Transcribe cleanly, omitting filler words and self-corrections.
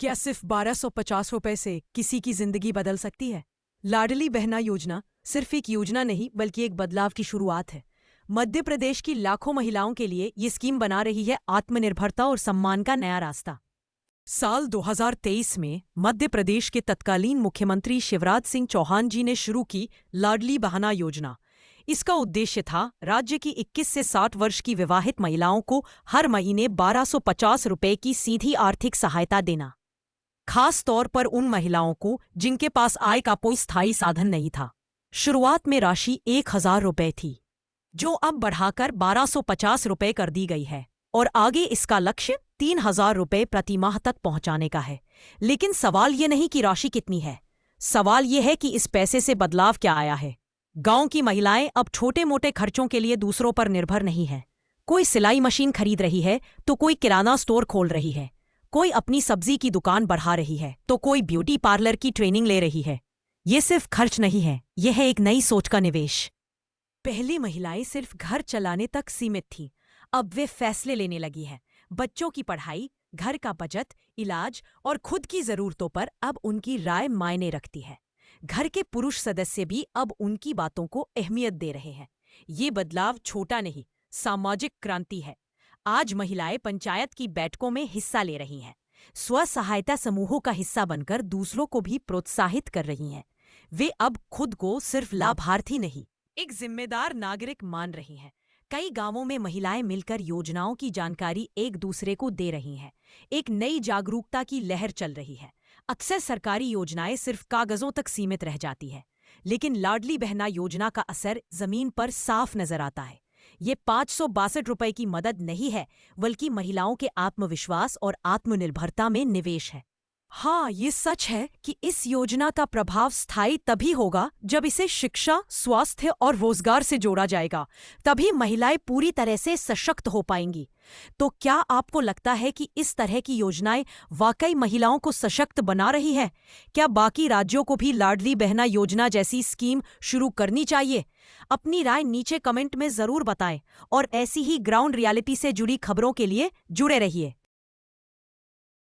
क्या सिर्फ 1250 रुपए से किसी की जिंदगी बदल सकती है? लाडली बहना योजना सिर्फ एक योजना नहीं बल्कि एक बदलाव की शुरुआत है। मध्य प्रदेश की लाखों महिलाओं के लिए ये स्कीम बना रही है आत्मनिर्भरता और सम्मान का नया रास्ता। साल 2023 में मध्य प्रदेश के तत्कालीन मुख्यमंत्री शिवराज सिंह चौहान जी ने शुरू की लाडली बहना योजना। इसका उद्देश्य था राज्य की 21 से 60 वर्ष की विवाहित महिलाओं को हर महीने 1250 रुपए की सीधी आर्थिक सहायता देना, खास तौर पर उन महिलाओं को जिनके पास आय का कोई स्थायी साधन नहीं था। शुरुआत में राशि 1000 रुपए थी, जो अब बढ़ाकर 1250 रुपए कर दी गई है और आगे इसका लक्ष्य 3000 रुपए प्रति माह तक पहुंचाने का है। लेकिन सवाल ये नहीं कि राशि कितनी है, सवाल ये है कि इस पैसे से बदलाव क्या आया है। गांव की महिलाएं अब छोटे मोटे खर्चों के लिए दूसरों पर निर्भर नहीं है। कोई सिलाई मशीन खरीद रही है तो कोई किराना स्टोर खोल रही है, कोई अपनी सब्जी की दुकान बढ़ा रही है तो कोई ब्यूटी पार्लर की ट्रेनिंग ले रही है। ये सिर्फ खर्च नहीं है, यह है एक नई सोच का निवेश। पहले महिलाएं सिर्फ घर चलाने तक सीमित थीं, अब वे फैसले लेने लगी हैं। बच्चों की पढ़ाई, घर का बजट, इलाज और खुद की जरूरतों पर अब उनकी राय मायने रखती है। घर के पुरुष सदस्य भी अब उनकी बातों को अहमियत दे रहे हैं। ये बदलाव छोटा नहीं, सामाजिक क्रांति है। आज महिलाएं पंचायत की बैठकों में हिस्सा ले रही हैं, स्व सहायता समूहों का हिस्सा बनकर दूसरों को भी प्रोत्साहित कर रही हैं। वे अब खुद को सिर्फ लाभार्थी नहीं, एक जिम्मेदार नागरिक मान रही हैं। कई गांवों में महिलाएं मिलकर योजनाओं की जानकारी एक दूसरे को दे रही हैं। एक नई जागरूकता की लहर चल रही है। अक्सर सरकारी योजनाएं सिर्फ कागजों तक सीमित रह जाती है, लेकिन लाडली बहना योजना का असर जमीन पर साफ नजर आता है। ये 562 रुपए की मदद नहीं है, बल्कि महिलाओं के आत्मविश्वास और आत्मनिर्भरता में निवेश है। हाँ, ये सच है कि इस योजना का प्रभाव स्थायी तभी होगा जब इसे शिक्षा, स्वास्थ्य और रोजगार से जोड़ा जाएगा। तभी महिलाएं पूरी तरह से सशक्त हो पाएंगी। तो क्या आपको लगता है कि इस तरह की योजनाएं वाकई महिलाओं को सशक्त बना रही है? क्या बाकी राज्यों को भी लाडली बहना योजना जैसी स्कीम शुरू करनी चाहिए? अपनी राय नीचे कमेंट में जरूर बताएं और ऐसी ही ग्राउंड रियलिटी से जुड़ी खबरों के लिए जुड़े रहिए।